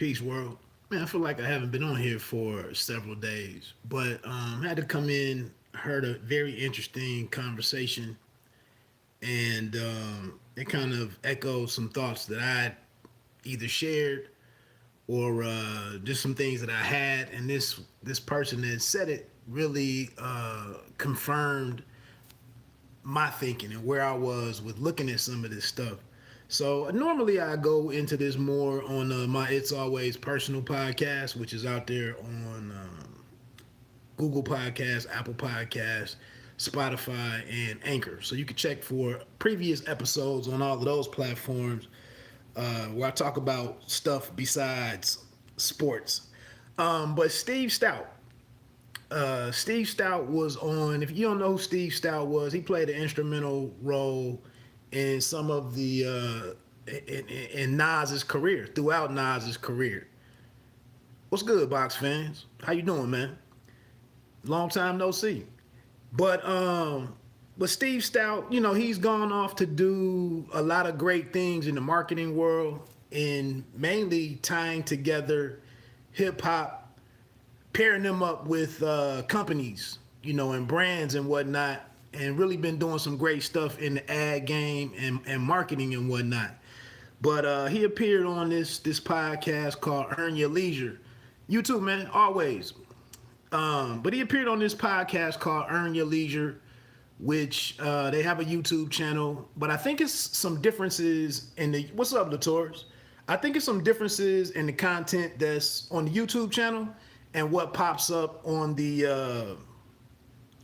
Peace world. Man, I feel like I haven't been on here for several days, but had to come in, heard a very interesting conversation, and it kind of echoed some thoughts that I either shared or just some things that I had, and this person that said it really confirmed my thinking and where I was with looking at some of this stuff. So normally I go into this more on my It's Always Personal podcast, which is out there on Google Podcasts, Apple Podcasts, Spotify, and Anchor. So you can check for previous episodes on all of those platforms where I talk about stuff besides sports. But Steve Stoute was on. If you don't know who Steve Stoute was, he played an instrumental role in some of the in Nas's career, throughout Nas's career. What's good, box fans? How you doing, man? Long time no see. But Steve Stoute, he's gone off to do a lot of great things in the marketing world, and mainly tying together hip hop, pairing them up with companies, and brands and whatnot, and really been doing some great stuff in the ad game and marketing and whatnot. But he appeared on this podcast called Earn Your Leisure. You too, man, always. But he appeared on this podcast called Earn Your Leisure, which they have a YouTube channel. But I think it's some differences in the what's up, Latours? I think it's some differences in the content that's on the YouTube channel and what pops up on the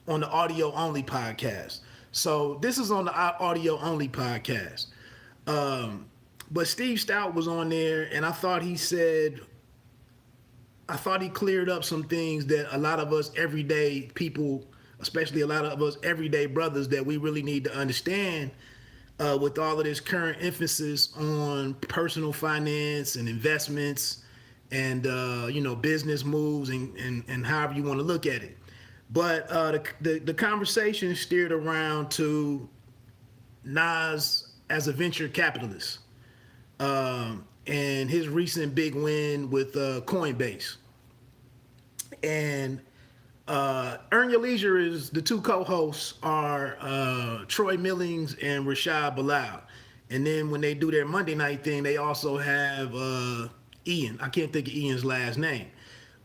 audio only podcast. So this is on the audio only podcast. But Steve Stoute was on there, and I thought he cleared up some things that a lot of us everyday people, especially a lot of us everyday brothers, that we really need to understand with all of this current emphasis on personal finance and investments and business moves and however you want to look at it. But the conversation steered around to Nas as a venture capitalist, and his recent big win with Coinbase. And Earn Your Leisure is the two co-hosts are Troy Millings and Rashad Bilal. And then when they do their Monday night thing, they also have Ian. I can't think of Ian's last name.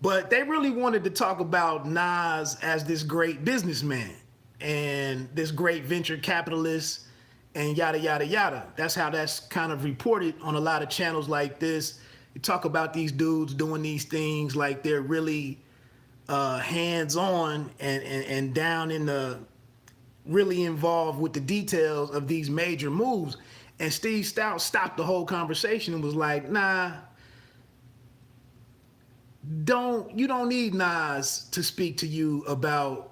But they really wanted to talk about Nas as this great businessman and this great venture capitalist and yada, yada, yada. That's how that's kind of reported on a lot of channels like this. You talk about these dudes doing these things like they're really hands-on and down in the really involved with the details of these major moves. And Steve Stoute stopped the whole conversation and was like, nah, you don't need Nas to speak to you about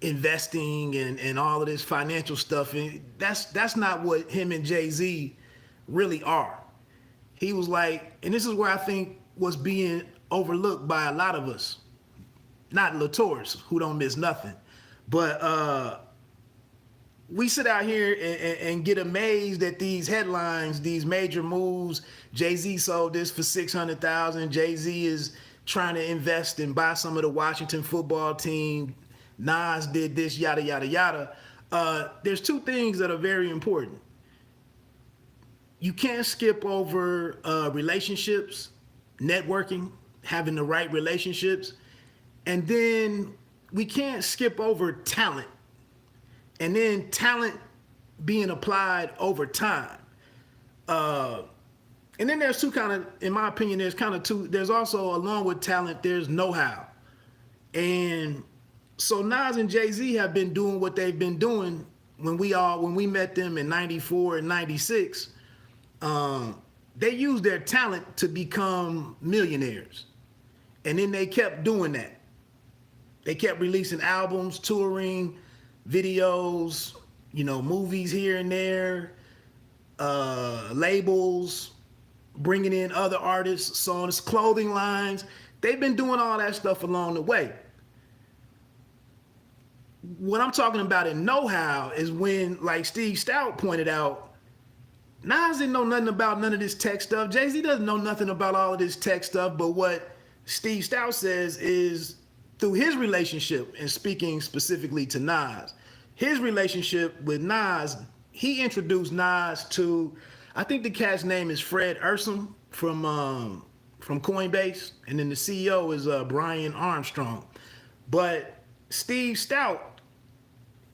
investing and all of this financial stuff. And that's not what him and Jay-Z really are. He was like, and this is where I think was being overlooked by a lot of us, not Latours, who don't miss nothing, but we sit out here and get amazed at these headlines, these major moves. Jay-Z sold this for $600,000. Jay-Z is trying to invest and buy some of the Washington football team. Nas did this, yada, yada, yada. There's two things that are very important. You can't skip over relationships, networking, having the right relationships. And then we can't skip over talent. And then talent being applied over time. And then there's two kind of, in my opinion, there's also, along with talent, there's know-how. And so Nas and Jay-Z have been doing what they've been doing when we met them in 94 and 96. They used their talent to become millionaires. And then they kept doing that. They kept releasing albums, touring, videos, movies here and there, labels, bringing in other artists, songs, clothing lines. They've been doing all that stuff along the way. What I'm talking about in know-how is when, like Steve Stoute pointed out, Nas didn't know nothing about none of this tech stuff. Jay-Z doesn't know nothing about all of this tech stuff. But what Steve Stoute says is through his relationship, and speaking specifically to Nas, his relationship with Nas, he introduced Nas to, I think the cat's name is Fred Ursum from Coinbase, and then the CEO is Brian Armstrong. But Steve Stoute,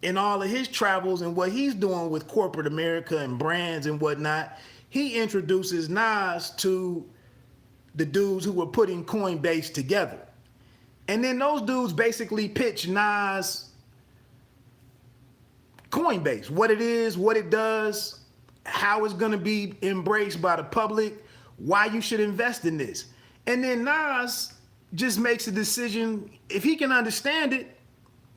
in all of his travels and what he's doing with corporate America and brands and whatnot, he introduces Nas to the dudes who were putting Coinbase together. And then those dudes basically pitch Nas Coinbase, what it is, what it does, how it's going to be embraced by the public, why you should invest in this. And then Nas just makes a decision, if he can understand it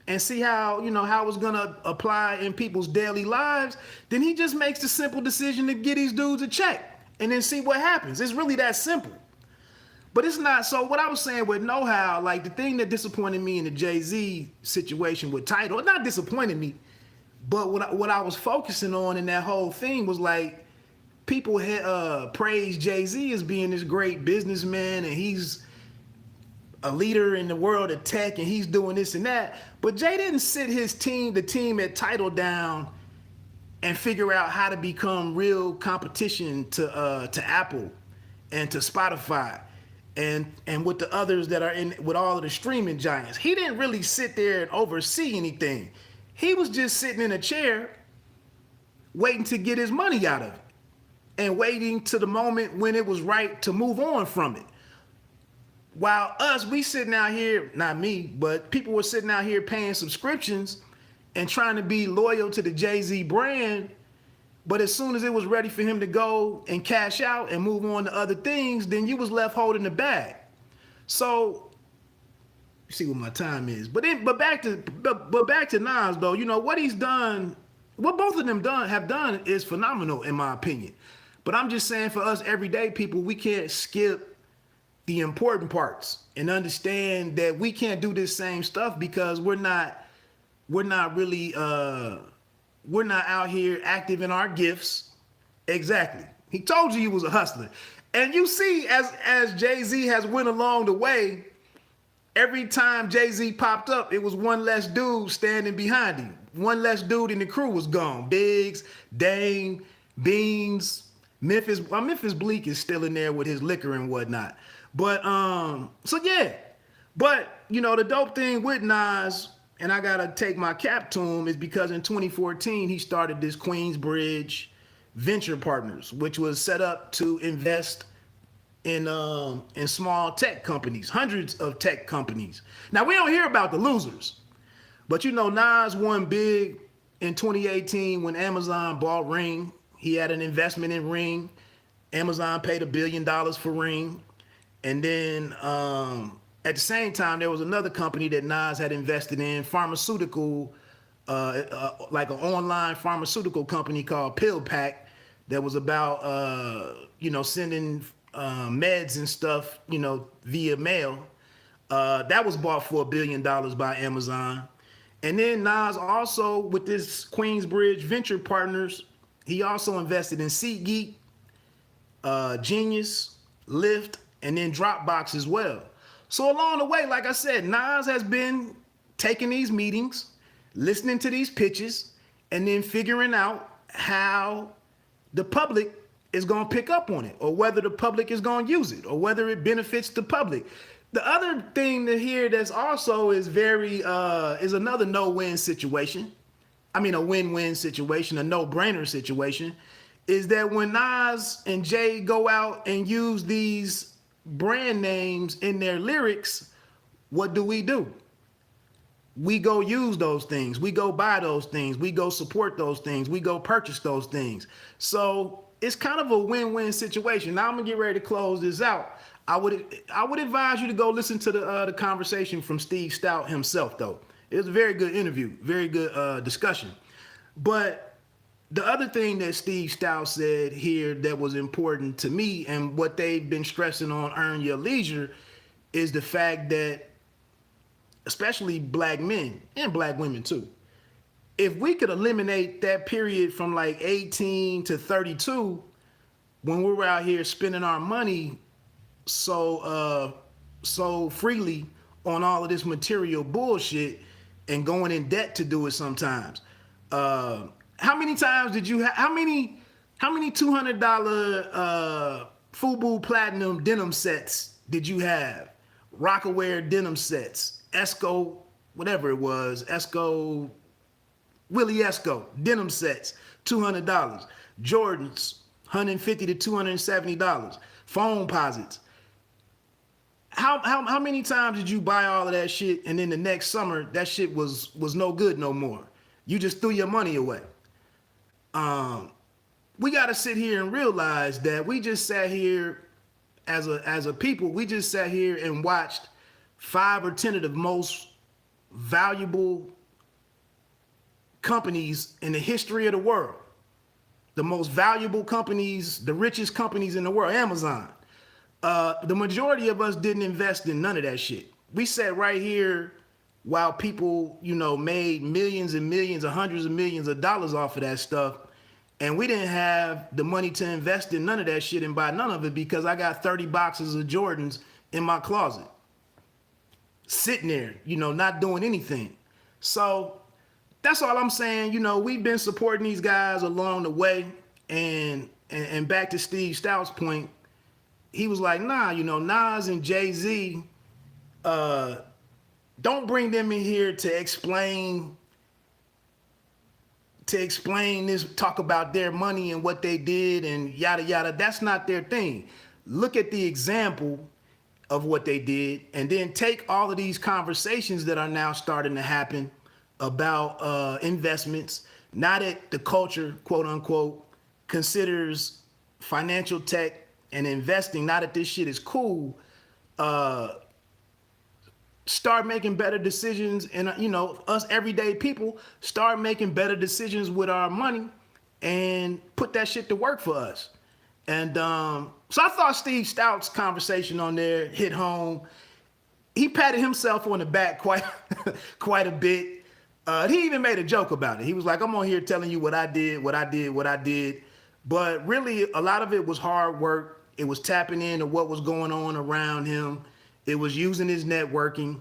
and see how, how it's going to apply in people's daily lives, then he just makes the simple decision to get these dudes a check and then see what happens. It's really that simple. But it's not. So what I was saying with Know How, like the thing that disappointed me in the Jay-Z situation with Tidal, it not disappointed me, but what I was focusing on in that whole thing was like people praise Jay-Z as being this great businessman and he's a leader in the world of tech and he's doing this and that. But Jay didn't sit the team at Tidal down and figure out how to become real competition to Apple and to Spotify and with the others that are in with all of the streaming giants. He didn't really sit there and oversee anything. He was just sitting in a chair waiting to get his money out of it and waiting to the moment when it was right to move on from it. While we sitting out here, not me, but people were sitting out here paying subscriptions and trying to be loyal to the Jay-Z brand. But as soon as it was ready for him to go and cash out and move on to other things, then you was left holding the bag. So you see what my time is. But back to Nas though, what he's done, what both of them have done is phenomenal in my opinion. But I'm just saying for us everyday people, we can't skip the important parts and understand that we can't do this same stuff because we're not really we're not out here active in our gifts. Exactly. He told you he was a hustler. And you see, as Jay-Z has went along the way, every time Jay-Z popped up, it was one less dude standing behind him. One less dude in the crew was gone. Biggs, Dame, Beans, Memphis. Well, Memphis Bleak is still in there with his liquor and whatnot. But, so yeah. But, the dope thing with Nas, and I gotta take my cap to him, is because in 2014 he started this Queensbridge Venture Partners, which was set up to invest in small tech companies, hundreds of tech companies. Now we don't hear about the losers, but Nas won big in 2018 when Amazon bought Ring. He had an investment in Ring. Amazon paid $1 billion for Ring, and then at the same time, there was another company that Nas had invested in, pharmaceutical, like an online pharmaceutical company called Pill Pack that was about, sending meds and stuff, via mail. That was bought for $1 billion by Amazon. And then Nas also, with this Queensbridge Venture Partners, he also invested in SeatGeek, Genius, Lyft, and then Dropbox as well. So along the way, like I said, Nas has been taking these meetings, listening to these pitches, and then figuring out how the public is going to pick up on it, or whether the public is going to use it, or whether it benefits the public. The other thing to hear that's also is is another no-win situation. I mean, a win-win situation, a no-brainer situation, is that when Nas and Jay go out and use these brand names in their lyrics, what do? We go use those things. We go buy those things. We go support those things. We go purchase those things. So it's kind of a win-win situation. Now I'm gonna get ready to close this out. I would advise you to go listen to the conversation from Steve Stoute himself, though. It was a very good interview, very good discussion. But the other thing that Steve Stoute said here that was important to me, and what they've been stressing on Earn Your Leisure, is the fact that, especially black men and black women too, if we could eliminate that period from like 18 to 32, when we were out here spending our money so freely on all of this material bullshit and going in debt to do it sometimes. How many times did you how many $200 FUBU Platinum denim sets did you have? Rockaware denim sets, Esco, whatever it was, Esco, Willie Esco denim sets, $200. Jordans, $150 to $270. Phone posits. How many times did you buy all of that shit and then the next summer that shit was no good no more? You just threw your money away. We got to sit here and realize that we just sat here as a people, we just sat here and watched 5 or 10 of the most valuable companies in the history of the world. The most valuable companies, the richest companies in the world, Amazon. The majority of us didn't invest in none of that shit. We sat right here while people, made millions and millions, or hundreds of millions of dollars off of that stuff. And we didn't have the money to invest in none of that shit and buy none of it because I got 30 boxes of Jordans in my closet. Sitting there, not doing anything. So that's all I'm saying. We've been supporting these guys along the way. And back to Steve Stoute's point, he was like, nah, Nas and Jay-Z, don't bring them in here to explain this, talk about their money and what they did and yada, yada. That's not their thing. Look at the example of what they did and then take all of these conversations that are now starting to happen about investments, now that the culture, quote unquote, considers financial tech and investing, now that this shit is cool, start making better decisions. And, us everyday people start making better decisions with our money and put that shit to work for us. And so I thought Steve Stoute's conversation on there hit home. He patted himself on the back quite a bit. He even made a joke about it. He was like, I'm on here telling you what I did. But really, a lot of it was hard work. It was tapping into what was going on around him. It was using his networking.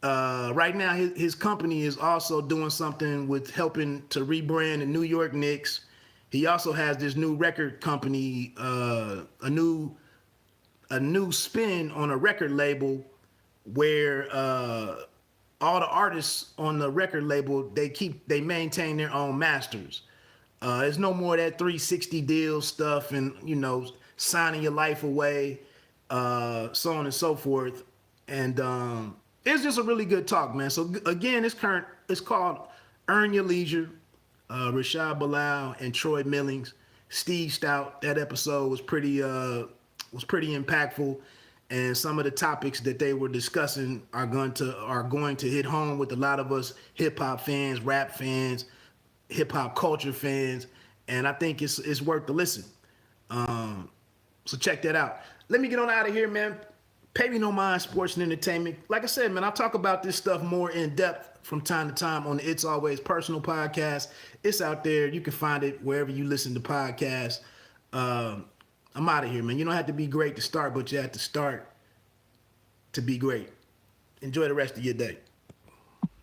Right now, his company is also doing something with helping to rebrand the New York Knicks. He also has this new record company, a new spin on a record label where all the artists on the record label, they maintain their own masters. There's no more of that 360 deal stuff and, signing your life away, so on and so forth. And it's just a really good talk, man. So again, it's called Earn Your Leisure. Rashad Bilal and Troy Millings, Steve Stoute. That episode was pretty impactful, and some of the topics that they were discussing are going to hit home with a lot of us hip hop fans, rap fans, hip hop culture fans, and I think it's worth the listen. So check that out. Let me get on out of here, man. Pay me no mind, sports and entertainment. Like I said, man, I'll talk about this stuff more in depth from time to time on the It's Always Personal podcast. It's out there. You can find it wherever you listen to podcasts. I'm out of here, man. You don't have to be great to start, but you have to start to be great. Enjoy the rest of your day.